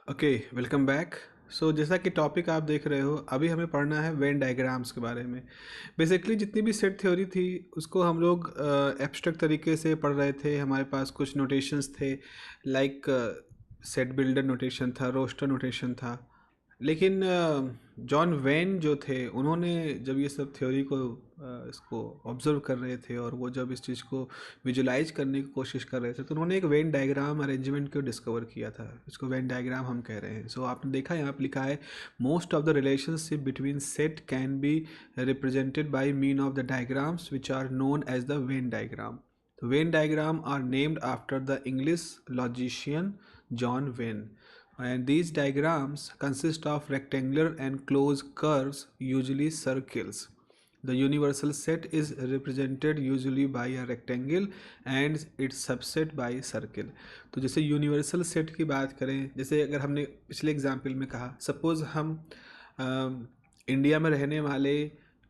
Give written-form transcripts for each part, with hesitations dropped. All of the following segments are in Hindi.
Okay, welcome back. सो जैसा कि टॉपिक आप देख रहे हो, अभी हमें पढ़ना है वेन डायग्राम्स के बारे में। बेसिकली जितनी भी सेट थ्योरी थी उसको हम लोग एब्स्ट्रैक्ट तरीके से पढ़ रहे थे। हमारे पास कुछ नोटेशंस थे, लाइक सेट बिल्डर नोटेशन था, रोस्टर नोटेशन था। लेकिन जॉन वेन जो थे, उन्होंने जब ये सब थ्योरी को इसको ऑब्जर्व कर रहे थे और वो जब इस चीज़ को विजुलाइज करने की कोशिश कर रहे थे, तो उन्होंने एक वेन डायग्राम अरेंजमेंट को डिस्कवर किया था। इसको वेन डायग्राम हम कह रहे हैं। सो आपने देखा, यहाँ पे लिखा है, most of the relationship between set can be represented by mean of the diagrams which are known as the Venn diagram. तो Venn diagram are named after the English logician John Venn, and these diagrams consist of rectangular and closed curves, usually circles. The universal set is represented usually by a rectangle and its subset by circle. तो जैसे यूनिवर्सल सेट की बात करें, जैसे अगर हमने पिछले एग्जाम्पल में कहा, सपोज़ हम इंडिया में रहने वाले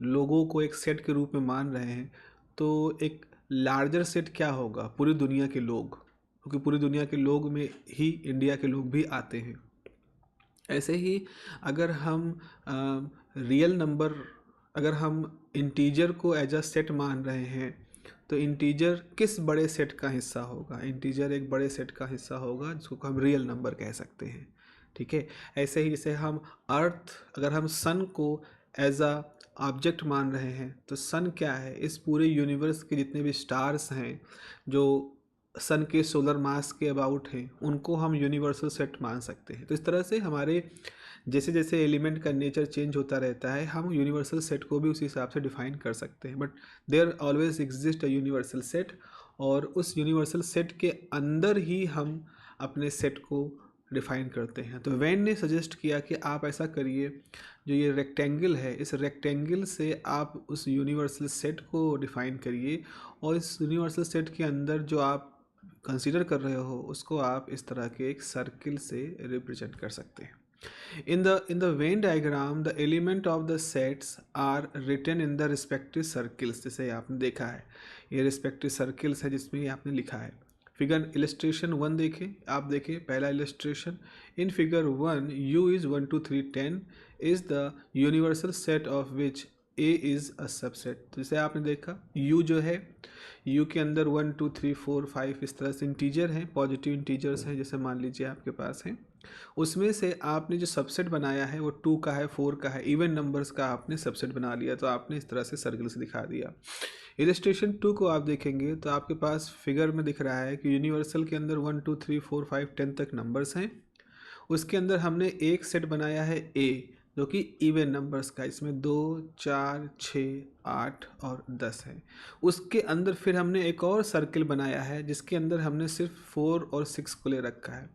लोगों को एक सेट के रूप में मान रहे हैं, तो एक लार्जर सेट क्या होगा? पूरी दुनिया के लोग, क्योंकि पूरी दुनिया के लोग में ही इंडिया के लोग भी आते हैं। ऐसे ही अगर हम रियल नंबर, अगर हम इंटीजर को एज अ सेट मान रहे हैं, तो इंटीजर किस बड़े सेट का हिस्सा होगा? इंटीजर एक बड़े सेट का हिस्सा होगा जिसको हम रियल नंबर कह सकते हैं। ठीक है। ऐसे ही जैसे हम अर्थ, अगर हम सन को एज अ ऑब्जेक्ट मान रहे हैं, तो सन क्या है? इस पूरे यूनिवर्स के जितने भी स्टार्स हैं जो सन के सोलर मास के अबाउट हैं, उनको हम यूनिवर्सल सेट मान सकते हैं। तो इस तरह से हमारे जैसे जैसे एलिमेंट का नेचर चेंज होता रहता है, हम यूनिवर्सल सेट को भी उसी हिसाब से डिफाइन कर सकते हैं। But there always exist a universal set, और उस यूनिवर्सल सेट के अंदर ही हम अपने सेट को डिफाइन करते हैं। तो वेन ने सजेस्ट किया कि आप ऐसा करिए, जो ये रेक्टेंगल है, इस रेक्टेंगल से आप उस यूनिवर्सल सेट को डिफाइन करिए, और इस यूनिवर्सल सेट के अंदर जो आप कंसीडर कर रहे हो उसको आप इस तरह के एक सर्किल से रिप्रेजेंट कर सकते हैं। In the Venn diagram, the element of the sets are written in the respective circles। जैसे आपने देखा है, ये respective circles है जिसमें ये आपने लिखा है। फिगर इलस्ट्रेशन 1 देखें, आप देखें पहला illustration. In figure 1, u is 1 2 3 10 is the universal set of which a is a subset। तो जैसे आपने देखा, u जो है, u के अंदर 1 2 3 4 5 इस तरह से इंटीजर हैं, पॉजिटिव इंटीजर्स हैं, जैसे मान लीजिए आपके पास हैं। उसमें से आपने जो सबसेट बनाया है वो 2 का है, 4 का है, इवन नंबर्स का आपने सबसेट बना लिया, तो आपने इस तरह से सर्कल से दिखा दिया। इलस्ट्रेशन 2 को आप देखेंगे तो आपके पास फिगर में दिख रहा है कि यूनिवर्सल के अंदर 1 2 3 4 5 10 तक नंबर्स हैं। उसके अंदर हमने एक सेट बनाया है ए, जो कि इवन नंबर्स का, इसमें 2 4 6 8 और 10 है। उसके अंदर फिर हमने एक और सर्कल बनाया है जिसके अंदर हमने सिर्फ 4 और 6 को ले रखा है।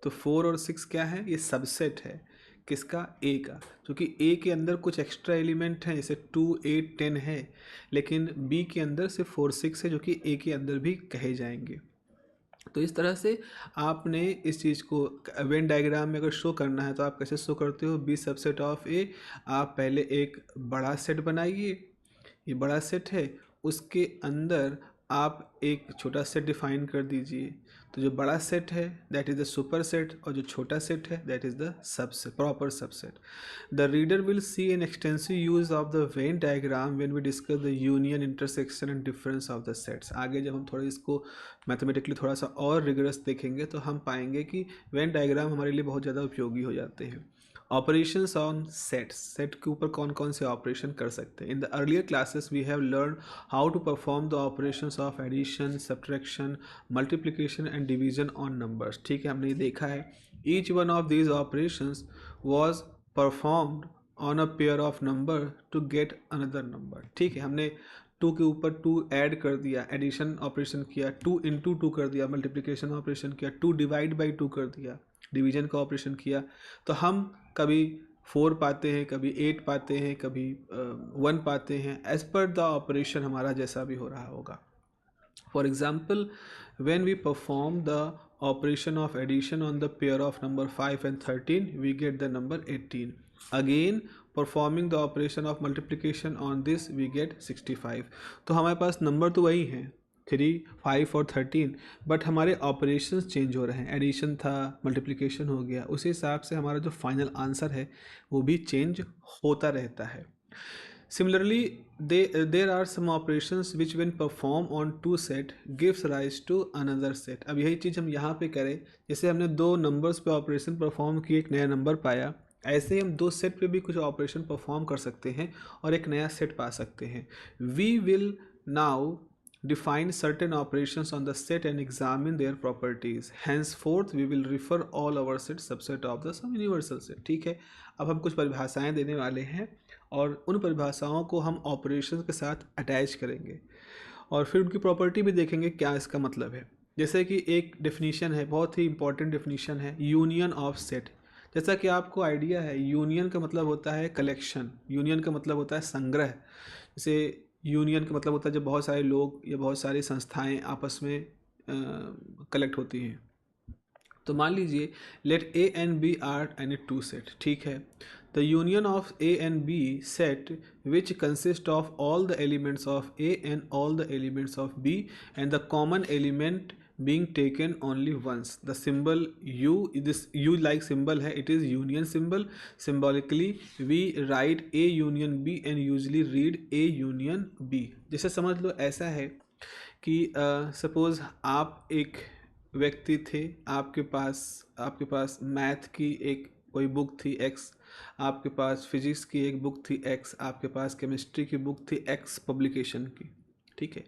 तो 4 और 6 क्या है? ये सबसेट है किसका? ए का। क्योंकि ए के अंदर कुछ एक्स्ट्रा एलिमेंट हैं, जैसे 2 8 10 है, लेकिन बी के अंदर सिर्फ 4 6 है, जो कि ए के अंदर भी कहे जाएंगे। तो इस तरह से आपने इस चीज़ को वेन डायग्राम में अगर शो करना है तो आप कैसे शो करते हो? बी सबसेट ऑफ ए। आप पहले एक बड़ा सेट बनाइए, ये बड़ा सेट है, उसके अंदर आप एक छोटा सेट डिफाइन कर दीजिए। तो जो बड़ा सेट है that is the super set, और जो छोटा सेट है that is the subset, proper subset. The reader will see an extensive use of the Venn diagram when we discuss the union, intersection and difference of the sets. आगे जब हम थोड़ा इसको मैथमेटिकली थोड़ा सा और रिगरस देखेंगे तो हम पाएंगे कि वेन डायग्राम हमारे लिए बहुत ज़्यादा उपयोगी हो जाते हैं। ऑपरेशंस ऑन सेट्स, सेट के ऊपर कौन कौन से ऑपरेशन कर सकते हैं? In the earlier classes we have learn how to perform the operations of addition, subtraction, multiplication and division on numbers. ठीक है, हमने ये देखा है। Each one of these operations was performed on a pair of number to get another number. ठीक है, हमने 2 के ऊपर 2 ऐड कर दिया, एडिशन ऑपरेशन किया, 2 इंटू 2 कर दिया, मल्टीप्लिकेशन ऑपरेशन किया, 2 डिवाइड बाई 2 कर दिया, डिवीजन का ऑपरेशन किया। तो हम कभी 4 पाते हैं, कभी 8 पाते हैं, कभी 1 पाते हैं, एज पर द ऑपरेशन हमारा जैसा भी हो रहा होगा। For example, when we perform the operation of addition on the pair of number 5 and 13, we get the number 18. Again, performing the operation of multiplication on this, we get 65. तो हमारे पास नंबर तो वही हैं, 3, 5 और 13, बट हमारे ऑपरेशंस चेंज हो रहे हैं, एडिशन था, मल्टीप्लिकेशन हो गया, उसी हिसाब से हमारा जो फाइनल आंसर है वो भी चेंज होता रहता है। Similarly, there are some operations which when performed on two set gives rise to another set। अब यही चीज़ हम यहाँ पे करें, जैसे हमने दो नंबर्स पे ऑपरेशन परफॉर्म किए, एक नया नंबर पाया, ऐसे ही हम दो सेट पे भी कुछ ऑपरेशन परफॉर्म कर सकते हैं और एक नया सेट पा सकते हैं। We will now define certain operations on the set and examine their properties. Henceforth we will refer all our set subset of the some universal set। ठीक है, अब हम कुछ परिभाषाएं देने वाले हैं और उन परिभाषाओं को हम ऑपरेशंस के साथ अटैच करेंगे और फिर उनकी प्रॉपर्टी भी देखेंगे क्या इसका मतलब है। जैसे कि एक डेफिनीशन है, बहुत ही इंपॉर्टेंट डेफिनीशन है, यूनियन ऑफ सेट। जैसा कि आपको आइडिया है, यूनियन का मतलब होता है कलेक्शन, यूनियन का मतलब होता है संग्रह। जैसे यूनियन का मतलब होता है जब बहुत सारे लोग या बहुत सारी संस्थाएं आपस में कलेक्ट होती हैं। तो मान लीजिए let A and B are any two set, ठीक है। The union of A and B set which consist of all the elements of A and all the elements of B and the common element being taken only once। The symbol u, this u like symbol है, it is union symbol। Symbolically we write a union b and usually read a union b। जैसे समझ लो ऐसा है कि सपोज आप एक व्यक्ति थे, आपके पास मैथ की एक कोई बुक थी x, आपके पास फिजिक्स की एक बुक थी x, आपके पास केमिस्ट्री की बुक थी x पब्लिकेशन की, ठीक है।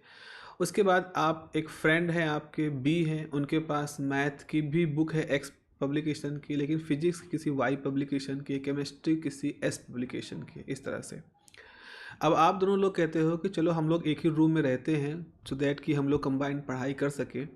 उसके बाद आप एक फ्रेंड है आपके बी हैं, उनके पास मैथ की भी बुक है x पब्लिकेशन की, लेकिन फिजिक्स किसी y पब्लिकेशन की, केमिस्ट्री किसी s पब्लिकेशन की, इस तरह से। अब आप दोनों लोग कहते हो कि चलो हम लोग एक ही रूम में रहते हैं सो दैट कि हम लोग कंबाइंड पढ़ाई कर सकें।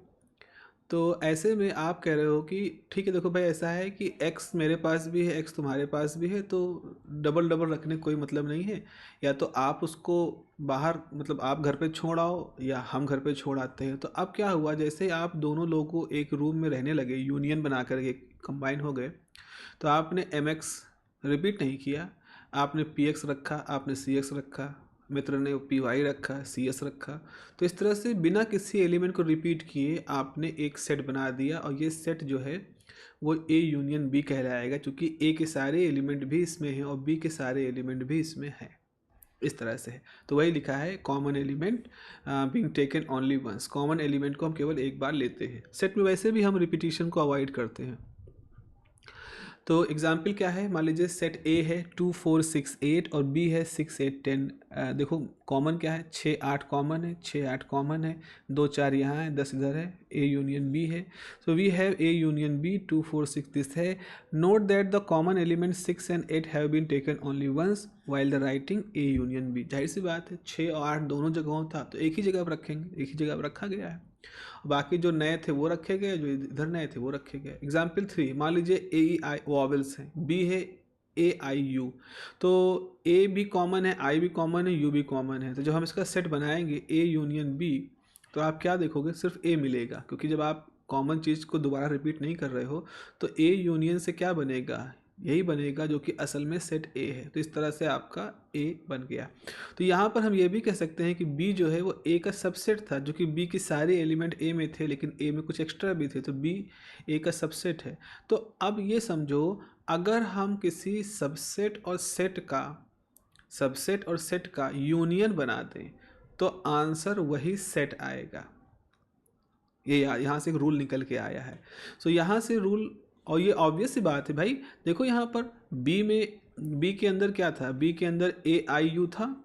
तो ऐसे में आप कह रहे हो कि ठीक है देखो भाई, ऐसा है कि x मेरे पास भी है, x तुम्हारे पास भी है, तो डबल डबल रखने कोई मतलब नहीं है। या तो आप उसको बाहर, मतलब आप घर पे छोड़ आओ या हम घर पे छोड़ आते हैं। तो अब क्या हुआ, जैसे आप दोनों लोगों एक रूम में रहने लगे, यूनियन बना करके कंबाइन हो गए, तो आपने mx रिपीट नहीं किया, आपने px रखा, आपने cx रखा, मित्र ने पी वाई रखा, सी एस रखा। तो इस तरह से बिना किसी एलिमेंट को रिपीट किए आपने एक सेट बना दिया और ये सेट जो है वो ए यूनियन बी कहलाएगा, क्योंकि ए के सारे एलिमेंट भी इसमें हैं और बी के सारे एलिमेंट भी इसमें हैं। इस तरह से है। तो वही लिखा है common element being taken only once. Common element को हम केवल एक बार लेते हैं। सेट में वैसे भी हम रिपीटिशन को अवॉइड करते हैं। तो एग्जाम्पल क्या है, मान लीजिए सेट ए है 2 4 6 8 और बी है 6 8 10। देखो कॉमन क्या है, 6 8 कॉमन है, 6 8 कॉमन है, 2 4 यहाँ है, 10 इधर है, ए यूनियन बी है। So we have A union B 2 4 6 this है। Note that the common element 6 and 8 have been taken only once while the writing A union B. जाहिर सी बात है 6 और 8 दोनों जगहों था तो एक ही जगह पर रखेंगे, एक ही जगह पर रखा गया है। बाकी जो नए थे वो रखे गए, जो इधर नए थे वो रखे गए। एग्जाम्पल 3, मान लीजिए ए ई आई वॉवल्स हैं, बी है ए आई यू। तो ए भी कॉमन है, आई भी कॉमन है, यू भी कॉमन है। तो जब हम इसका सेट बनाएंगे ए यूनियन बी, तो आप क्या देखोगे, सिर्फ ए मिलेगा, क्योंकि जब आप कॉमन चीज़ को दोबारा रिपीट नहीं कर रहे हो तो ए यूनियन से क्या बनेगा, यही बनेगा जो कि असल में सेट ए है। तो इस तरह से आपका ए बन गया। तो यहाँ पर हम ये भी कह सकते हैं कि बी जो है वो ए का सबसेट था, जो कि बी के सारे एलिमेंट ए में थे लेकिन ए में कुछ एक्स्ट्रा भी थे, तो बी ए का सबसेट है। तो अब ये समझो, अगर हम किसी सबसेट और सेट का यूनियन बना दें तो आंसर वही सेट आएगा। ये यहाँ से एक रूल निकल के आया है। सो यहाँ से रूल, और ये ऑब्वियस सी बात है भाई। देखो यहाँ पर बी के अंदर क्या था, बी के अंदर ए आई यू था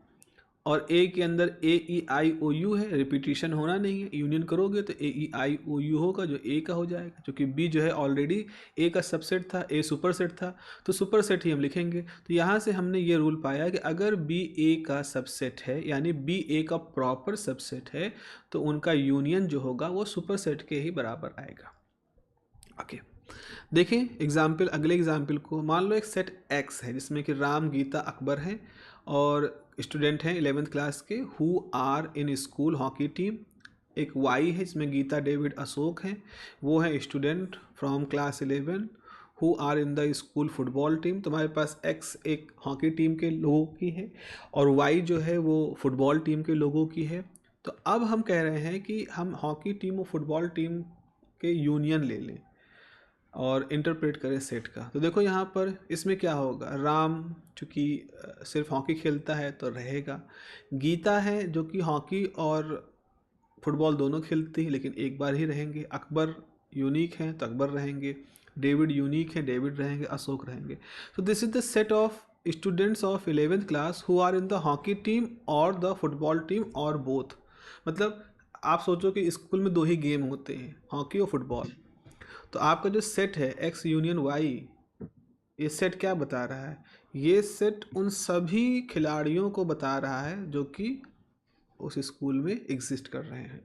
और ए के अंदर ए ई आई ओ यू है। रिपीटिशन होना नहीं है, यूनियन करोगे तो ए ई आई ओ यू होगा जो ए का हो जाएगा, क्योंकि बी जो है ऑलरेडी ए का सबसेट था, ए सुपर सेट था, तो सुपर सेट ही हम लिखेंगे। तो यहाँ से हमने ये रूल पाया कि अगर बी ए का सबसेट है, यानी बी ए का प्रॉपर सबसेट है, तो उनका यूनियन जो होगा वो सुपर सेट के ही बराबर आएगा। ओके, देखें एग्जाम्पल, अगले एग्जाम्पल को। मान लो एक सेट एक्स है जिसमें कि राम, गीता, अकबर हैं और स्टूडेंट हैं 11th क्लास के, who are in school hockey team. एक वाई है जिसमें गीता, डेविड, अशोक हैं, वो है student from class 11 who are in the school football team. तुम्हारे पास एक्स एक हॉकी टीम के लोगों की है और वाई जो है वो फुटबॉल टीम के लोगों की है। तो अब हम कह रहे हैं कि हम हॉकी टीम और फुटबॉल टीम के यूनियन ले लें और इंटरप्रेट करें सेट का। तो देखो यहाँ पर इसमें क्या होगा, राम चूँकि सिर्फ हॉकी खेलता है तो रहेगा। गीता है जो कि हॉकी और फुटबॉल दोनों खेलती है लेकिन एक बार ही रहेंगे। अकबर यूनिक हैं तो अकबर रहेंगे। डेविड यूनिक है, डेविड रहेंगे। अशोक रहेंगे। तो this is the set of students of 11th class who are in the hockey team और द फुटबॉल टीम और बोथ। मतलब आप सोचो कि स्कूल में दो ही गेम होते हैं, हॉकी और फुटबॉल। तो आपका जो सेट है एक्स यूनियन वाई, ये सेट क्या बता रहा है? ये सेट उन सभी खिलाड़ियों को बता रहा है जो कि उस स्कूल में एग्जिस्ट कर रहे हैं।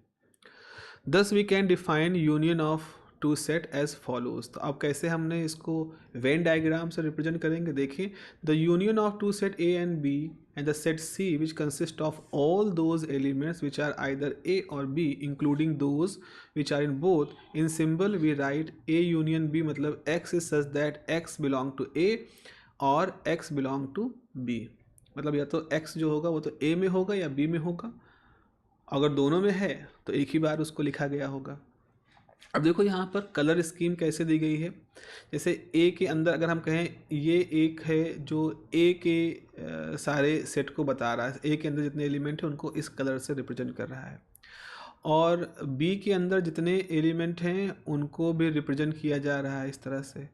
Thus we can define union of two set as follows. तो अब कैसे हमने इसको वेन डायग्राम से रिप्रेजेंट करेंगे? देखिए, the union of two set A and B and the set C which consists of all those elements which are either A or B including those which are in both. In symbol we write A union B, मतलब X is such that X belong to A और X belong to B। मतलब या तो X जो होगा वो तो A में होगा या B में होगा। अगर दोनों में है तो एक ही बार उसको लिखा गया होगा। अब देखो यहाँ पर कलर स्कीम कैसे दी गई है। जैसे ए के अंदर अगर हम कहें ये एक है जो ए के सारे सेट को बता रहा है, ए के अंदर जितने एलिमेंट हैं उनको इस कलर से रिप्रेजेंट कर रहा है, और बी के अंदर जितने एलिमेंट हैं उनको भी रिप्रेजेंट किया जा रहा है इस तरह से।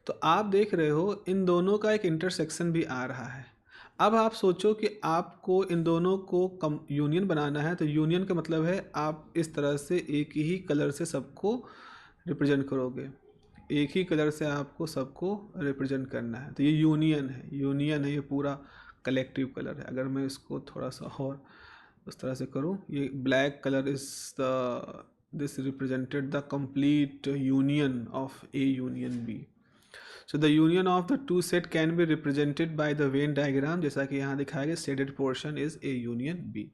तो आप देख रहे हो इन दोनों का एक इंटरसेक्शन भी आ रहा है। अब आप सोचो कि आपको इन दोनों को यूनियन बनाना है, तो यूनियन का मतलब है आप इस तरह से एक ही कलर से सबको रिप्रेजेंट करोगे, एक ही कलर से आपको सबको रिप्रेजेंट करना है। तो ये यूनियन है, यूनियन है, ये पूरा कलेक्टिव कलर है। अगर मैं इसको थोड़ा सा और उस तरह से करूँ, ये black colour is the this represented the complete union of A union B. So the union of the two set can be represented by the Venn diagram, जैसा कि यहाँ दिखाया गया shaded portion is A union B.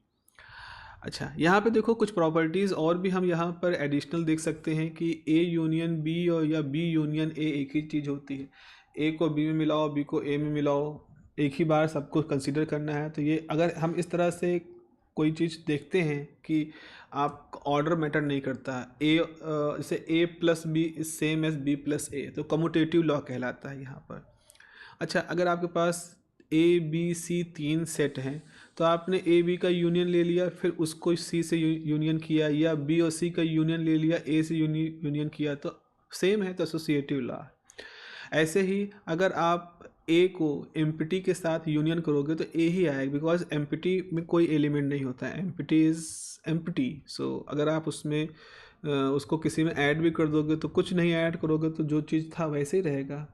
अच्छा, यहाँ पे देखो कुछ प्रॉपर्टीज़ और भी हम यहाँ पर एडिशनल देख सकते हैं कि ए यूनियन बी और या बी यूनियन ए एक ही चीज़ होती है। ए को बी में मिलाओ, बी को ए में मिलाओ, एक ही बार सबको कंसिडर करना है। तो ये अगर हम इस तरह से कोई चीज़ देखते हैं कि आप ऑर्डर मैटर नहीं करता, ए जैसे A plus B is same as B plus A, तो कम्यूटेटिव लॉ कहलाता है यहाँ पर। अच्छा, अगर आपके पास ए बी सी तीन सेट हैं तो आपने ए बी का यूनियन ले लिया, फिर उसको सी से यूनियन किया, या बी और सी का यूनियन ले लिया, ए से यूनियन किया, तो सेम है, तो एसोसिएटिव लॉ। ऐसे ही अगर आप ए को एम्प्टी के साथ यूनियन करोगे तो ए ही आएगा, बिकॉज एम्प्टी में कोई एलिमेंट नहीं होता है, एम्प्टी इज एम्प्टी। सो अगर आप उसमें उसको किसी में ऐड भी कर दोगे तो कुछ नहीं ऐड करोगे तो जो चीज़ था वैसे ही रहेगा।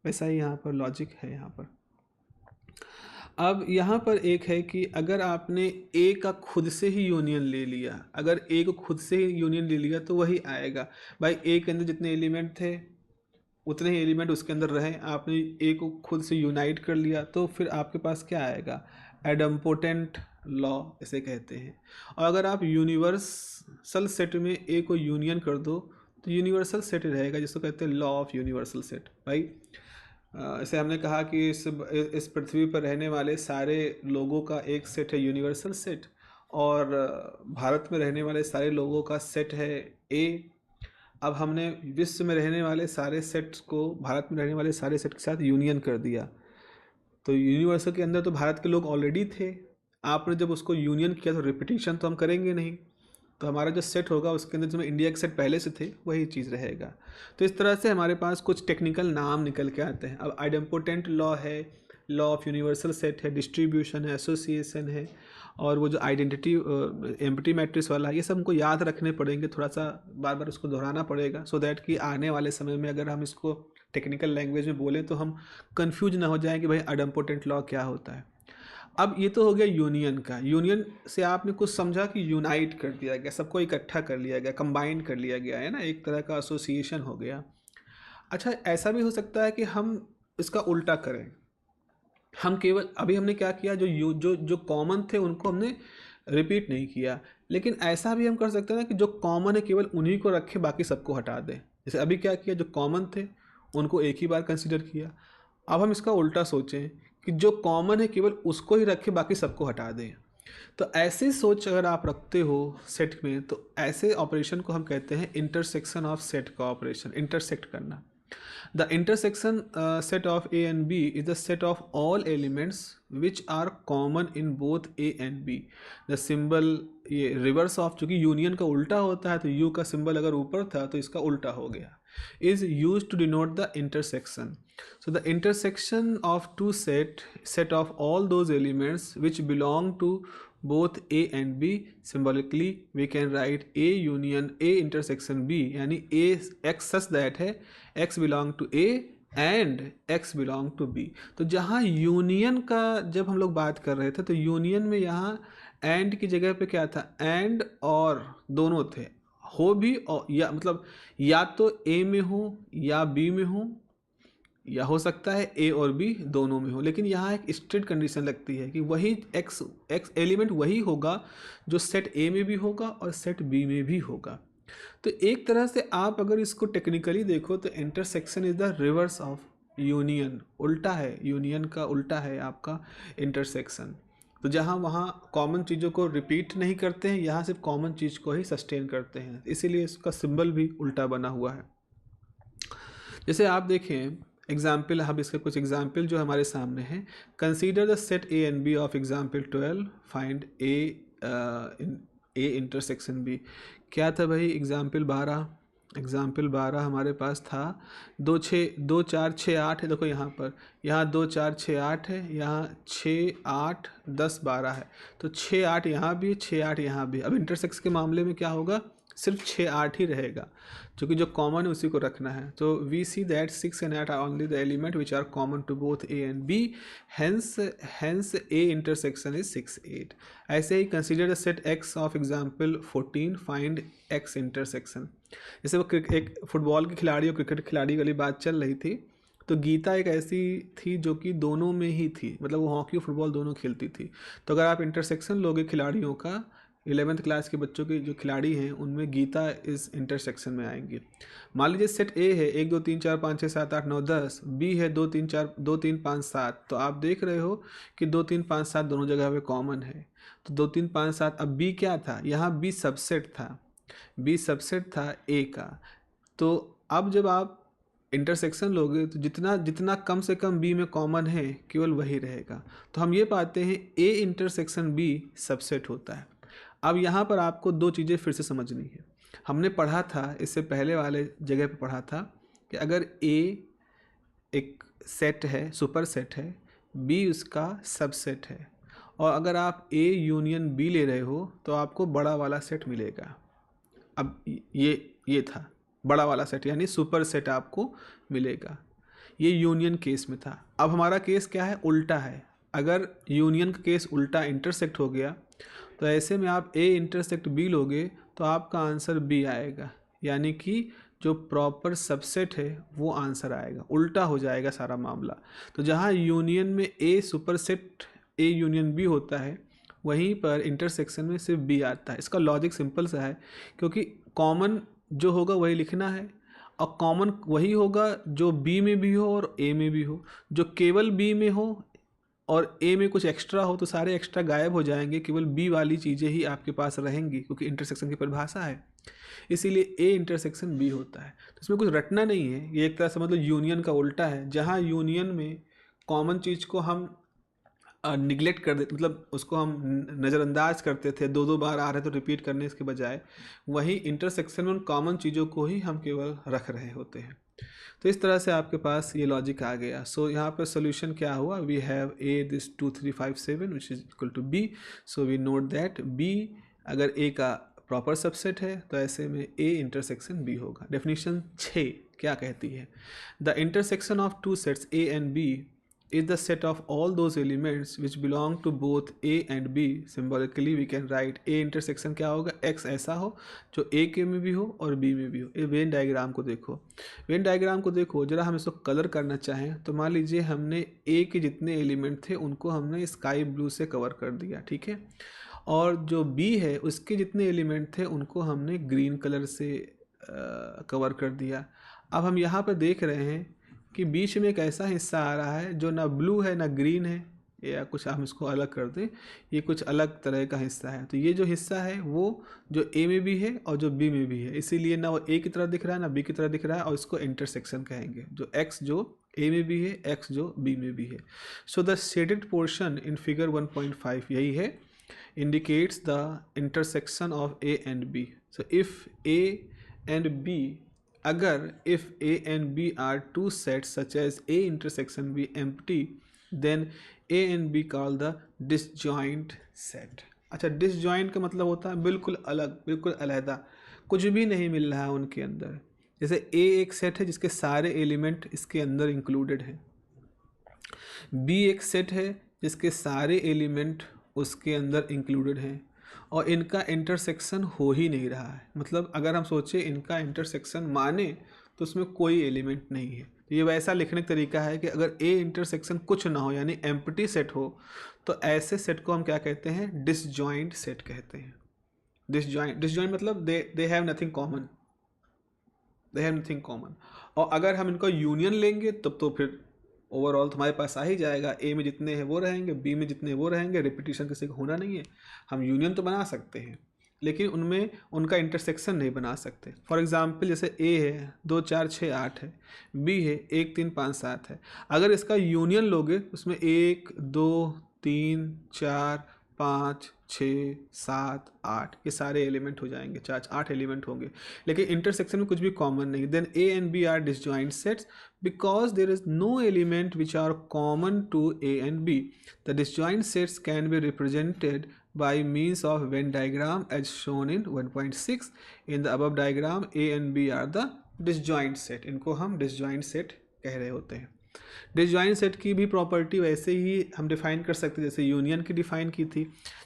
वैसा ही यहाँ पर लॉजिक है यहाँ पर। अब यहाँ पर एक है कि अगर आपने ए का खुद से ही यूनियन ले लिया, अगर ए को खुद से ही यूनियन ले लिया तो वही आएगा। भाई ए के अंदर जितने एलिमेंट थे उतने ही एलिमेंट उसके अंदर रहे, आपने ए को खुद से यूनाइट कर लिया तो फिर आपके पास क्या आएगा? एडम्पोटेंट लॉ इसे कहते हैं। और अगर आप यूनिवर्सल सेट में ए को यूनियन कर दो तो यूनिवर्सल सेट रहेगा, जिसको कहते हैं लॉ ऑफ यूनिवर्सल सेट। भाई इसे हमने कहा कि इस पृथ्वी पर रहने वाले सारे लोगों का एक सेट है यूनिवर्सल सेट, और भारत में रहने वाले सारे लोगों का सेट है ए। अब हमने विश्व में रहने वाले सारे सेट्स को भारत में रहने वाले सारे सेट के साथ यूनियन कर दिया, तो यूनिवर्सल के अंदर तो भारत के लोग ऑलरेडी थे, आपने जब उसको यूनियन किया तो रिपीटिशन तो हम करेंगे नहीं, तो हमारा जो सेट होगा उसके अंदर जो इंडिया के सेट पहले से थे वही चीज़ रहेगा। तो इस तरह से हमारे पास कुछ टेक्निकल नाम निकल के आते हैं। अब आइडेम्पोटेंट लॉ है, लॉ ऑफ यूनिवर्सल सेट है, डिस्ट्रीब्यूशन है, एसोसिएशन है, और वो जो आइडेंटिटी एम्प्टी मैट्रिक्स वाला, ये सब हमको याद रखने पड़ेंगे, थोड़ा सा बार बार उसको दोहराना पड़ेगा, सो दैट कि आने वाले समय में अगर हम इसको टेक्निकल लैंग्वेज में बोलें तो हम कंफ्यूज ना हो जाएं कि भाई आइडेम्पोटेंट लॉ क्या होता है। अब ये तो हो गया यूनियन का। यूनियन से आपने कुछ समझा कि यूनाइट कर दिया गया, सबको इकट्ठा कर लिया गया, कंबाइन कर लिया गया है ना, एक तरह का एसोसिएशन हो गया। अच्छा, ऐसा भी हो सकता है कि हम इसका उल्टा करें, हम केवल अभी हमने क्या किया, जो कॉमन थे उनको हमने रिपीट नहीं किया, लेकिन ऐसा भी हम कर सकते हैं ना कि जो कॉमन है केवल उन्हीं को रखे, बाकी सबको हटा दें। जैसे अभी क्या किया, जो कॉमन थे उनको एक ही बार कंसिडर किया। अब हम इसका उल्टा सोचें कि जो कॉमन है केवल उसको ही रखें, बाकी सबको हटा दें। तो ऐसी सोच अगर आप रखते हो सेट में, तो ऐसे ऑपरेशन को हम कहते हैं इंटरसेक्शन ऑफ सेट का ऑपरेशन, इंटरसेक्ट करना। The intersection set of A and B is the set of all elements which are common in both A and B. The symbol, ये रिवर्स ऑफ, चूंकि यूनियन का उल्टा होता है तो यू का सिंबल अगर ऊपर था तो इसका उल्टा हो गया, is used to denote the intersection. So the intersection of two set of all those elements which belong to both A and B, symbolically we can write A union A intersection B, यानी A x such that है x belong to A and x belong to b। तो जहाँ यूनियन का जब हम लोग बात कर रहे थे तो यूनियन में यहाँ एंड की जगह पे क्या था, एंड और दोनों थे, हो भी और या, मतलब या तो ए में हो या बी में हो, या हो सकता है ए और बी दोनों में हो, लेकिन यहाँ एक स्ट्रिक्ट कंडीशन लगती है कि वही एक्स एलिमेंट वही होगा जो सेट ए में भी होगा और सेट बी में भी होगा। तो एक तरह से आप अगर इसको टेक्निकली देखो तो intersection is the reverse of union, उल्टा है, यूनियन का उल्टा है आपका इंटरसेक्शन। तो जहाँ वहाँ कॉमन चीज़ों को रिपीट नहीं करते हैं, यहाँ सिर्फ कॉमन चीज़ को ही सस्टेन करते हैं, इसीलिए इसका सिंबल भी उल्टा बना हुआ है। जैसे आप देखें एग्जाम्पल, हम इसके कुछ एग्जाम्पल जो हमारे सामने हैं। Consider the set A and B of example 12, find A intersection B. क्या था भाई एग्जाम्पल 12, एग्जाम्पल 12 हमारे पास था 2 4 6 8 है, देखो यहाँ पर, यहाँ 2 4 6 8 है, यहाँ 6 8 10 12 है, तो 6 8 यहाँ भी 6 8 यहाँ भी। अब इंटरसेक्स के मामले में क्या होगा, सिर्फ 6 8 ही रहेगा, क्योंकि जो कॉमन है उसी को रखना है। तो we see that 6 and 8 are only the element which are common to both A and B, hence A intersection is 6 8। ऐसे ही consider the set X of example 14, find X intersection. जैसे वो एक फुटबॉल के खिलाड़ी और क्रिकेट खिलाड़ी वाली बात चल रही थी, तो गीता एक ऐसी थी जो कि दोनों में ही थी, मतलब वो हॉकी और फुटबॉल दोनों खेलती थी। तो अगर आप इंटरसेक्शन लोगे खिलाड़ियों का, 11th क्लास के बच्चों के जो खिलाड़ी हैं उनमें गीता इस इंटरसेक्शन में आएंगी। मान लीजिए सेट ए है 1 2 3 4 5 6 7 8 9 10, बी है 2 3 5 7, तो आप देख रहे हो कि 2 3 5 7 दोनों जगह पे कॉमन है। तो 2 3 5 7, अब बी क्या था, यहाँ बी सबसेट था, बी सबसेट था ए का। तो अब जब आप इंटरसेक्शन लोगे तो जितना जितना कम से कम बी में कॉमन है केवल वही रहेगा। तो हम ये पाते हैं ए इंटरसेक्शन बी सबसेट होता है। अब यहाँ पर आपको दो चीज़ें फिर से समझनी है। हमने पढ़ा था, इससे पहले वाले जगह पे पढ़ा था कि अगर ए एक सेट है, सुपर सेट है, बी उसका सबसेट है, और अगर आप ए यूनियन बी ले रहे हो तो आपको बड़ा वाला सेट मिलेगा। अब ये था बड़ा वाला सेट, यानी सुपर सेट आपको मिलेगा। ये यूनियन केस में था। अब हमारा केस क्या है, उल्टा है। अगर यूनियन का केस उल्टा इंटरसेक्ट हो गया तो ऐसे में आप ए इंटरसेक्ट बी लोगे तो आपका आंसर बी आएगा, यानी कि जो प्रॉपर सबसेट है वो आंसर आएगा, उल्टा हो जाएगा सारा मामला। तो जहाँ यूनियन में ए सुपरसेट ए यूनियन बी होता है, वहीं पर इंटरसेक्शन में सिर्फ बी आता है। इसका लॉजिक सिंपल सा है, क्योंकि कॉमन जो होगा वही लिखना है, और कॉमन वही होगा जो बी में भी हो और ए में भी हो। जो केवल बी में हो और ए में कुछ एक्स्ट्रा हो तो सारे एक्स्ट्रा गायब हो जाएंगे, केवल बी वाली चीज़ें ही आपके पास रहेंगी, क्योंकि इंटरसेक्शन की परिभाषा है। इसीलिए ए इंटरसेक्शन बी होता है। तो इसमें कुछ रटना नहीं है, ये एक तरह से मतलब यूनियन का उल्टा है। जहाँ यूनियन में कॉमन चीज़ को हम निगलेक्ट कर देते, मतलब उसको हम नज़रअंदाज करते थे, दो दो बार आ रहे तो रिपीट करने इसके बजाय, वही इंटरसेक्शन में उन कॉमन चीज़ों को ही हम केवल रख रहे होते हैं। तो इस तरह से आपके पास ये लॉजिक आ गया। सो यहाँ पर सोल्यूशन क्या हुआ, we have A this 2 3 5 7 which is equal to B. So we note that B अगर ए का प्रॉपर सबसेट है तो ऐसे में ए इंटरसेक्शन बी होगा। डेफिनेशन 6 क्या कहती है, the intersection of two sets A and B is the set of all those elements which belong to both A and B. Symbolically we can write A intersection क्या होगा, X ऐसा हो जो A के में भी हो और B में भी हो। ये वेन डायग्राम को देखो, वेन डायग्राम को देखो जरा, हम इसको कलर करना चाहें तो मान लीजिए हमने A के जितने एलिमेंट थे उनको हमने स्काई ब्लू से कवर कर दिया, ठीक है, और जो B है उसके जितने एलिमेंट थे उनको हमने ग्रीन कलर से कवर कर दिया। अब हम यहाँ पर देख रहे हैं कि बीच में एक ऐसा हिस्सा आ रहा है जो ना ब्लू है ना ग्रीन है, या कुछ हम इसको अलग कर दें, ये कुछ अलग तरह का हिस्सा है। तो ये जो हिस्सा है वो जो ए में भी है और जो बी में भी है, इसीलिए ना वो ए की तरह दिख रहा है ना बी की तरह दिख रहा है, और इसको इंटरसेक्शन कहेंगे। जो एक्स जो ए में भी है, एक्स जो बी में भी है। So the shaded portion in figure 1.5 यही है, indicates the intersection of A and B. So if A and B, अगर if A and B are two sets such as A intersection B empty, then A and B call the disjoint set. अच्छा, disjoint का मतलब होता है बिल्कुल अलग, बिल्कुल अलहदा, कुछ भी नहीं मिल रहा है उनके अंदर। जैसे A एक सेट है जिसके सारे एलिमेंट इसके अंदर इंक्लूडेड हैं, बी एक सेट है जिसके सारे एलिमेंट उसके अंदर इंक्लूडेड हैं, और इनका इंटरसेक्शन हो ही नहीं रहा है। मतलब अगर हम सोचें इनका इंटरसेक्शन माने तो उसमें कोई एलिमेंट नहीं है। तो ये वैसा लिखने का तरीका है कि अगर ए इंटरसेक्शन कुछ ना हो यानी एम्प्टी सेट हो, तो ऐसे सेट को हम क्या कहते हैं, डिसजॉइंट सेट कहते हैं। डिसजॉइंट मतलब they have nothing common, they have nothing common. और अगर हम इनका यूनियन लेंगे तब तो फिर ओवरऑल तुम्हारे पास आ ही जाएगा, ए में जितने हैं वो रहेंगे, बी में जितने वो रहेंगे, रिपीटिशन किसी को होना नहीं है। हम यूनियन तो बना सकते हैं लेकिन उनमें उनका इंटरसेक्शन नहीं बना सकते। फॉर एग्जांपल जैसे ए है 2 4 6 8 है, बी है 1 3 5 7 है। अगर इसका यूनियन लोगे उसमें 1 2 3 4 5 6 7 8 ये सारे एलिमेंट हो जाएंगे, 8 एलिमेंट होंगे, लेकिन इंटरसेक्शन में कुछ भी कॉमन नहीं। Then A and B are disjoint sets because there is no element which are common to A and B. The disjoint sets can be represented by means of Venn diagram as shown in 1.6. In the above diagram A and B are the disjoint set. इनको हम disjoint set कह रहे होते हैं। डिसजॉइंट सेट की भी प्रॉपर्टी वैसे ही हम डिफाइन कर सकते हैं जैसे यूनियन की डिफाइन की थी।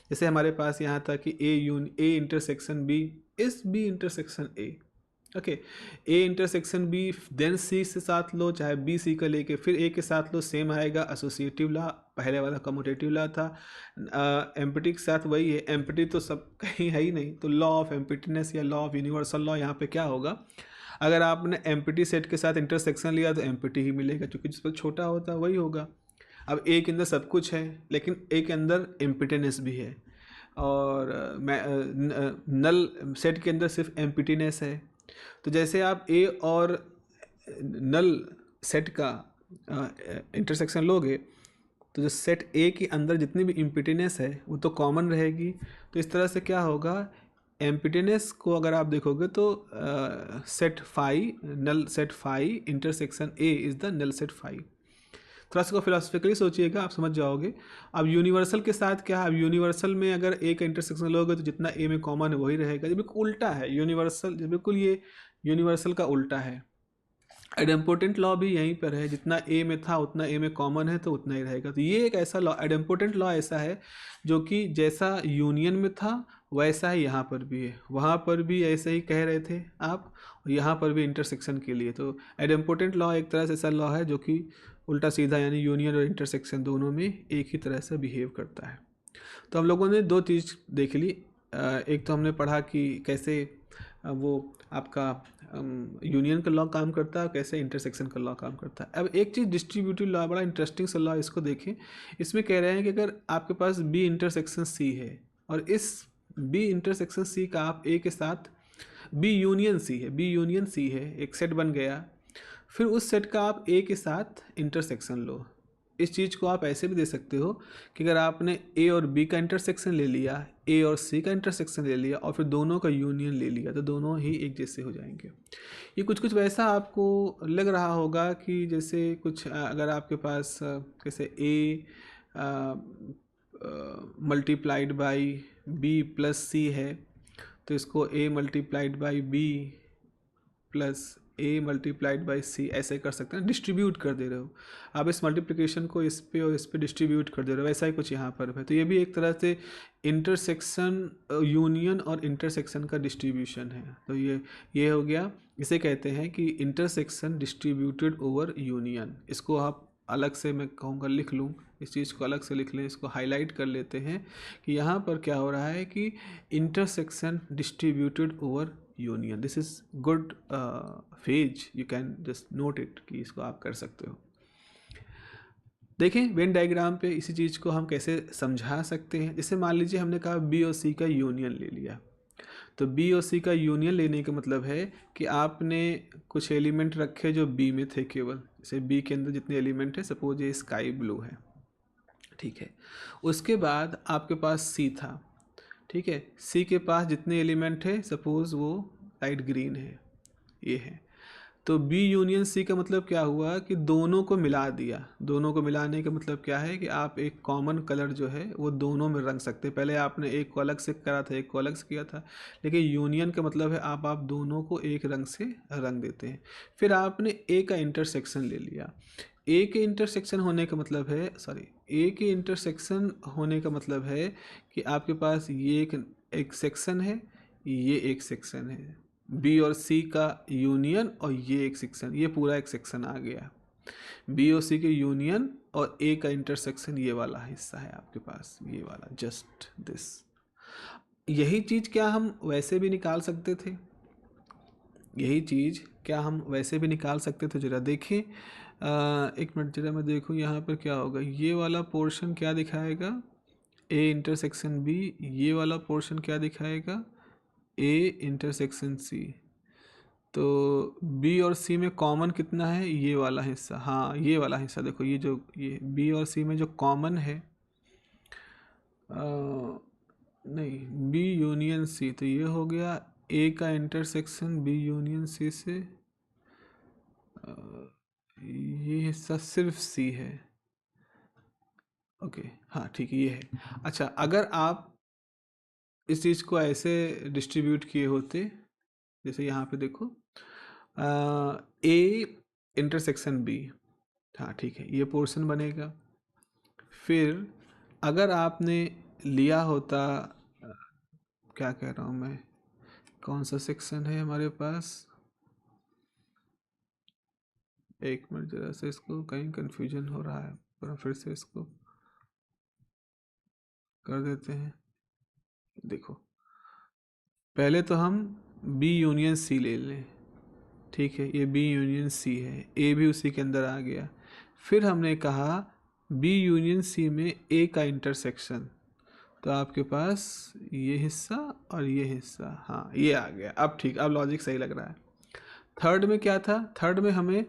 जैसे हमारे पास यहाँ था कि A intersection B is B intersection A. Okay, A intersection B then C से साथ लो, चाहे बी सी का लेके फिर ए के साथ लो, सेम आएगा। एसोसिएटिव लॉ पहले वाला कम्यूटेटिव लॉ था। एम्पिटी के साथ वही है, एम्पिटी तो सब कहीं है ही नहीं, तो लॉ ऑफ एम्पिटीनेस या लॉ ऑफ यूनिवर्सल लॉ यहाँ पे क्या होगा, अगर आपने एम्पिटी सेट के साथ इंटरसेक्शन लिया तो एम्पिटी ही मिलेगा, क्योंकि जिस पर छोटा होता है वही होगा। अब ए के अंदर सब कुछ है लेकिन ए के अंदर एम्पिटीनेस भी है, और नल सेट के अंदर सिर्फ एम्पिटीनेस है। तो जैसे आप ए और नल सेट का इंटरसेक्शन लोगे तो जो सेट ए के अंदर जितनी भी इम्पिटीनेस है वो तो कॉमन रहेगी। तो इस तरह से क्या होगा, एम्पिटीनेस को अगर आप देखोगे तो set phi null set phi intersection A is the null set phi. थोड़ा सा फिलोसफिकली सोचिएगा, आप समझ जाओगे। अब यूनिवर्सल के साथ क्या है, अब यूनिवर्सल में अगर ए का इंटरसेक्शन लोगे तो जितना ए में कॉमन है वही रहेगा। ये बिल्कुल उल्टा है यूनिवर्सल, बिल्कुल ये यूनिवर्सल का उल्टा है। एडम्पोटेंट लॉ भी यहीं पर है, जितना ए में था उतना ए में कॉमन है तो उतना ही रहेगा। तो ये एक ऐसा लॉ, एडम्पोटेंट लॉ ऐसा है जो कि जैसा यूनियन में था वैसा ही यहाँ पर भी है। वहाँ पर भी ऐसे ही कह रहे थे आप, यहाँ पर भी इंटरसेक्शन के लिए। तो एडम्पोटेंट लॉ एक तरह से ऐसा लॉ है जो कि उल्टा सीधा यानी यूनियन और इंटरसेक्शन दोनों में एक ही तरह से बिहेव करता है। तो हम लोगों ने दो चीज़ देख ली, एक तो हमने पढ़ा कि कैसे वो आपका यूनियन का लॉ काम करता है और कैसे इंटरसेक्शन का लॉ काम करता है। अब एक चीज़ डिस्ट्रीब्यूटिव लॉ, बड़ा इंटरेस्टिंग सा लॉ, इसको देखें। इसमें कह रहे हैं कि अगर आपके पास बी इंटरसेक्शन सी है और इस बी इंटरसेक्शन सी का आप ए के साथ बी यूनियन सी है, एक सेट बन गया, फिर उस सेट का आप ए के साथ इंटरसेक्शन लो। इस चीज़ को आप ऐसे भी दे सकते हो कि अगर आपने ए और बी का इंटरसेक्शन ले लिया, ए और सी का इंटरसेक्शन ले लिया और फिर दोनों का यूनियन ले लिया, तो दोनों ही एक जैसे हो जाएंगे। ये कुछ वैसा आपको लग रहा होगा कि जैसे कुछ अगर आपके पास जैसे A multiplied by B plus C है, तो इसको A multiplied by B plus A multiplied by C ऐसे कर सकते हैं, डिस्ट्रीब्यूट कर दे रहे हो आप इस मल्टीप्लिकेशन को, इस पे और इस पे डिस्ट्रीब्यूट कर दे रहे हो, वैसा ही कुछ यहाँ पर है। तो ये भी एक तरह से इंटरसेक्शन, यूनियन और इंटरसेक्शन का डिस्ट्रीब्यूशन है। तो ये हो गया, इसे कहते हैं कि इंटरसेक्शन डिस्ट्रीब्यूटेड ओवर यूनियन। इसको आप अलग से मैं कहूँगा लिख लूँ, इस चीज़ को अलग से लिख लें, इसको हाईलाइट कर लेते हैं कि यहाँ पर क्या हो रहा है कि intersection distributed over union. This is good phase, you can just note it कि इसको आप कर सकते हो। देखें वेन डायग्राम पे इसी चीज़ को हम कैसे समझा सकते हैं। जैसे मान लीजिए हमने कहा बी और सी का यूनियन ले लिया, तो बी और सी का यूनियन लेने का मतलब है कि आपने कुछ एलिमेंट रखे जो बी में थे केवल, जैसे बी के अंदर जितने एलिमेंट है, सपोज ये स्काई ब्लू है, ठीक है। उसके बाद आपके पास सी था, ठीक है। सी के पास जितने एलिमेंट है, सपोज वो लाइट ग्रीन है, ये है। तो बी यूनियन सी का मतलब क्या हुआ कि दोनों को मिला दिया। दोनों को मिलाने का मतलब क्या है कि आप एक कॉमन कलर जो है वो दोनों में रंग सकते हैं। पहले आपने एक को अलग से करा था, एक को अलग से किया था, लेकिन यूनियन का मतलब है आप दोनों को एक रंग से रंग देते हैं। फिर आपने ए का इंटरसेक्शन ले लिया। ए के इंटरसेक्शन होने का मतलब है, सॉरी, ए के इंटरसेक्शन होने का मतलब है कि आपके पास ये एक सेक्शन है, ये एक सेक्शन है, बी और सी का यूनियन, और ये एक सेक्शन, ये पूरा एक सेक्शन आ गया। बी और सी के यूनियन और ए का इंटरसेक्शन, ये वाला हिस्सा है आपके पास, ये वाला, जस्ट दिस। यही चीज़ क्या हम वैसे भी निकाल सकते थे? यही चीज़ क्या हम वैसे भी निकाल सकते थे? जरा देखें, एक मिनट जरा मैं देखूँ यहाँ पर क्या होगा। ये वाला पोर्शन क्या दिखाएगा? A intersection B. ये वाला पोर्शन क्या दिखाएगा? A intersection C. तो बी और सी में कॉमन कितना है? ये वाला हिस्सा, हाँ ये वाला हिस्सा देखो, ये जो ये बी और सी में जो कॉमन है, नहीं, बी यूनियन सी, तो ये हो गया ए का इंटरसेक्शन बी यूनियन सी से। ये हिस्सा सिर्फ सी है, ओके, हाँ ठीक है, ये है। अच्छा, अगर आप इस चीज़ को ऐसे डिस्ट्रीब्यूट किए होते, जैसे यहाँ पे देखो, ए इंटरसेक्शन बी, हाँ ठीक है, ये पोर्शन बनेगा। फिर अगर आपने लिया होता, क्या कह रहा हूँ मैं, कौन सा सेक्शन है हमारे पास, एक मिनट जरा से, इसको कहीं कंफ्यूजन हो रहा है, पर फिर से इसको कर देते हैं। देखो, पहले तो हम बी यूनियन सी ले लें, ठीक है, ये बी यूनियन सी है, ए भी उसी के अंदर आ गया। फिर हमने कहा बी यूनियन सी में ए का इंटरसेक्शन, तो आपके पास ये हिस्सा और ये हिस्सा, हाँ ये आ गया। अब ठीक, अब लॉजिक सही लग रहा है। थर्ड में क्या था? थर्ड में हमें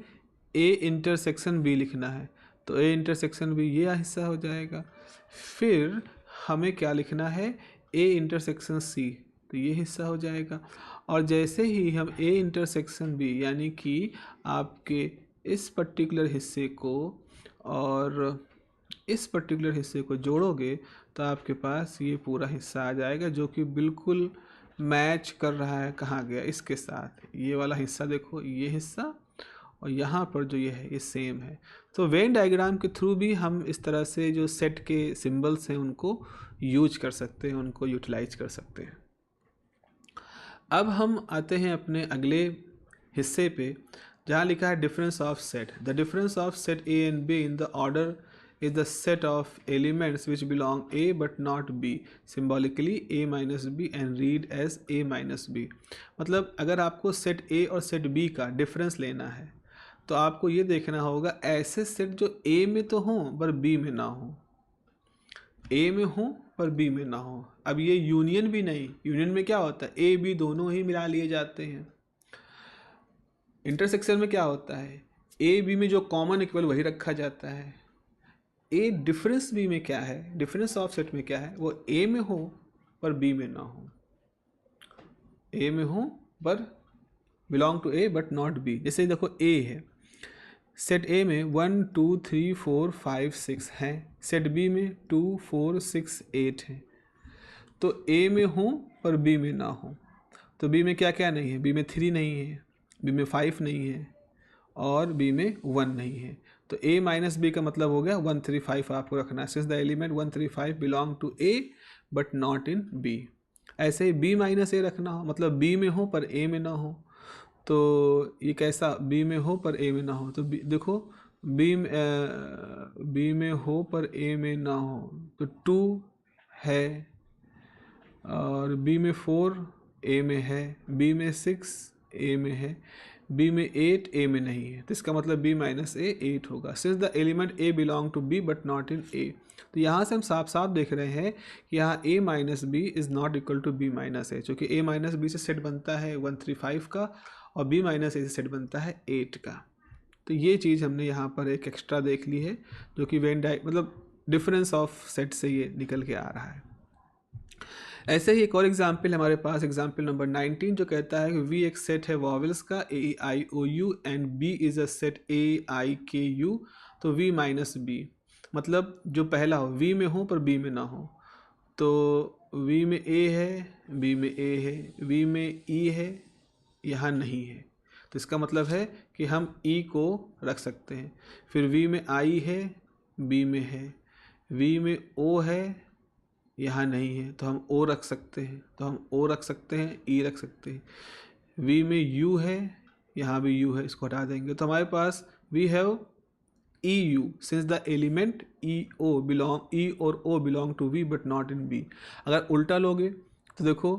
ए इंटरसेक्शन बी लिखना है, तो ए इंटरसेक्शन बी ये हिस्सा हो जाएगा। फिर हमें क्या लिखना है? ए इंटरसेक्शन सी, तो ये हिस्सा हो जाएगा। और जैसे ही हम ए इंटरसेक्शन बी, यानी कि आपके इस पर्टिकुलर हिस्से को और इस पर्टिकुलर हिस्से को जोड़ोगे, तो आपके पास ये पूरा हिस्सा आ जाएगा, जो कि बिल्कुल मैच कर रहा है, कहाँ गया, इसके साथ। ये वाला हिस्सा देखो, ये हिस्सा, और यहाँ पर जो ये है ये सेम है। तो वेन डायग्राम के थ्रू भी हम इस तरह से जो सेट के सिंबल्स हैं उनको यूज कर सकते हैं, उनको यूटिलाइज कर सकते हैं। अब हम आते हैं अपने अगले हिस्से पे, जहाँ लिखा है difference of set. The difference of set A and be in the order is the set of elements which belong A but not B, symbolically A minus B and read as A minus B। मतलब अगर आपको सेट A और सेट B का डिफरेंस लेना है, तो आपको ये देखना होगा ऐसे सेट जो A में तो हों पर B में ना हो, A में हो पर B में ना हो। अब ये यूनियन भी नहीं, यूनियन में क्या होता है, A B दोनों ही मिला लिए जाते हैं। इंटरसेक्शन में क्या होता है, A B में जो कॉमन इक्वल वही रखा जाता है। ए डिफरेंस बी में क्या है, डिफरेंस ऑफ सेट में क्या है, वो ए में हो पर बी में ना हो, ए में हो पर belong to A but not B. जैसे देखो ए है, सेट ए में 1 2 3 4 5 6 हैं, सेट बी में 2 4 6 8 हैं। तो ए में हो पर बी में ना हो, तो बी में क्या क्या नहीं है, बी में 3 नहीं है, बी में 5 नहीं है, और बी में 1 नहीं है। तो a माइनस बी का मतलब हो गया 1 3 5 आपको रखना है, since the element 1 3 5 belong to a but not in b। ऐसे ही b माइनस ए रखना हो, मतलब b में हो पर a में ना हो, तो ये कैसा, b में हो पर a में ना हो, तो देखो b में हो पर a में ना हो, तो 2 है, और b में 4 a में है, b में 6 a में है, बी में 8, ए में नहीं है, तो इसका मतलब बी माइनस ए 8 होगा। Since the element A belong to B but not in A, तो यहाँ से हम साफ साफ देख रहे हैं कि यहाँ a minus B is not equal to B minus A, चूँकि a माइनस बी से सेट बनता है 135 का और b माइनस ए से सेट बनता है 8 का। तो ये चीज़ हमने यहाँ पर एक एक्स्ट्रा देख ली है, जो कि वेन मतलब डिफरेंस ऑफ सेट से ये निकल के आ रहा है। ऐसे ही एक और एग्जाम्पल हमारे पास, एग्जाम्पल नंबर 19, जो कहता है कि वी एक सेट है वॉवल्स का A I O U and B is a set A I K U, तो वी माइनस बी, मतलब जो पहला हो वी में हो पर बी में ना हो, तो वी में ए है, बी में ए है, वी में ई है, यहाँ नहीं है, तो इसका मतलब है कि हम ई को रख सकते हैं। फिर वी में आई है, बी में है, वी में ओ है, यहाँ नहीं है, तो हम ओ रख सकते हैं, तो हम ओ रख सकते हैं, ई रख सकते हैं। वी में यू है, यहाँ भी यू है, इसको हटा देंगे, तो हमारे पास we have E U since the element E O belong, E और O belong to V but not in B. अगर उल्टा लोगे तो देखो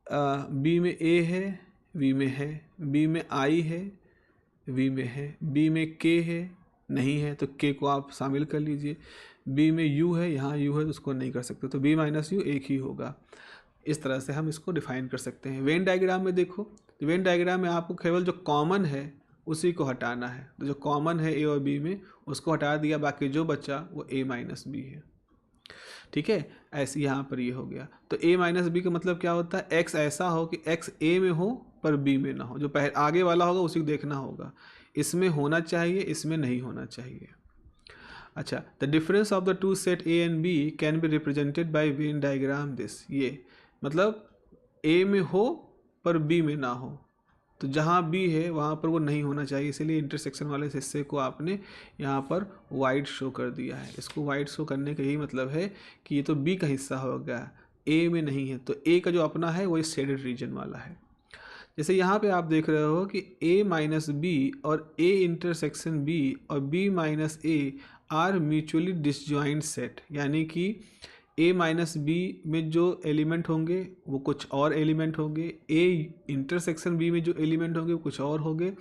बी में ए है, वी में है, बी में आई है, वी में है, बी में के है, नहीं है, तो के को आप शामिल कर लीजिए। बी में यू है, यहाँ यू है, तो उसको नहीं कर सकते, तो बी माइनस यू एक ही होगा। इस तरह से हम इसको डिफाइन कर सकते हैं। वेन डायग्राम में देखो, तो वेन डायग्राम में आपको केवल जो कॉमन है उसी को हटाना है, तो जो कॉमन है ए और बी में उसको हटा दिया, बाकी जो बचा वो ए माइनस बी है। ठीक है, ऐसे यहाँ पर ये हो गया। तो ए माइनस बी का मतलब क्या होता है, एक्स ऐसा हो कि एक्स ए में हो पर बी में ना हो, जो पहले आगे वाला होगा उसी को देखना होगा, इसमें होना चाहिए, इसमें नहीं होना चाहिए। अच्छा, the difference of the two set A and B can be represented by Venn diagram this, ये मतलब ए में हो पर बी में ना हो, तो जहाँ बी है वहाँ पर वो नहीं होना चाहिए, इसीलिए इंटरसेक्शन वाले हिस्से को आपने यहाँ पर वाइट शो कर दिया है। इसको वाइट शो करने का यही मतलब है कि ये तो बी का हिस्सा होगा, ए में नहीं है, तो ए का जो अपना है वो शेडेड रीजन वाला है। जैसे यहाँ पे आप देख रहे हो कि a माइनस बी और a इंटरसेक्शन b और b minus A R mutually disjoint set, यानी कि a माइनस बी में जो एलिमेंट होंगे वो कुछ और एलिमेंट होंगे, a इंटरसेक्शन b में जो एलिमेंट होंगे वो कुछ और होंगे,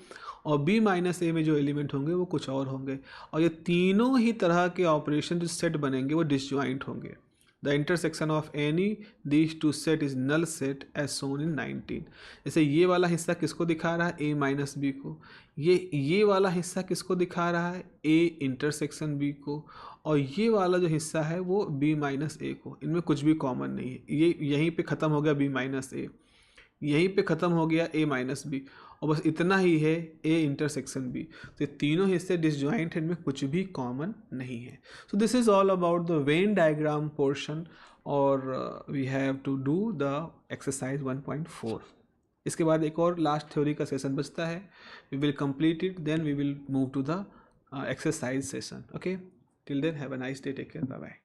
और b माइनस ए में जो एलिमेंट होंगे वो कुछ और होंगे, और ये तीनों ही तरह के ऑपरेशन जो सेट बनेंगे वो डिसजॉइंट होंगे। The intersection of any these two set is null set as shown in 19। जैसे ये वाला हिस्सा किसको दिखा रहा है, a माइनस बी को, ये वाला हिस्सा किसको दिखा रहा है, a इंटरसेक्शन b को, और ये वाला जो हिस्सा है वो b माइनस ए को। इनमें कुछ भी कॉमन नहीं है, ये यहीं पे ख़त्म हो गया b माइनस ए, यहीं पे ख़त्म हो गया a माइनस बी, और बस इतना ही है a इंटरसेक्शन b। तो ये तीनों हिस्से डिसजॉइंट हैं, इनमें कुछ भी कॉमन नहीं है। So this is all about the Venn diagram portion, और we have to do the exercise 1.4। इसके बाद एक और लास्ट थ्योरी का सेशन बचता है, we will complete it, then we will move to the exercise session. Okay, till then have a nice day, take care, bye bye.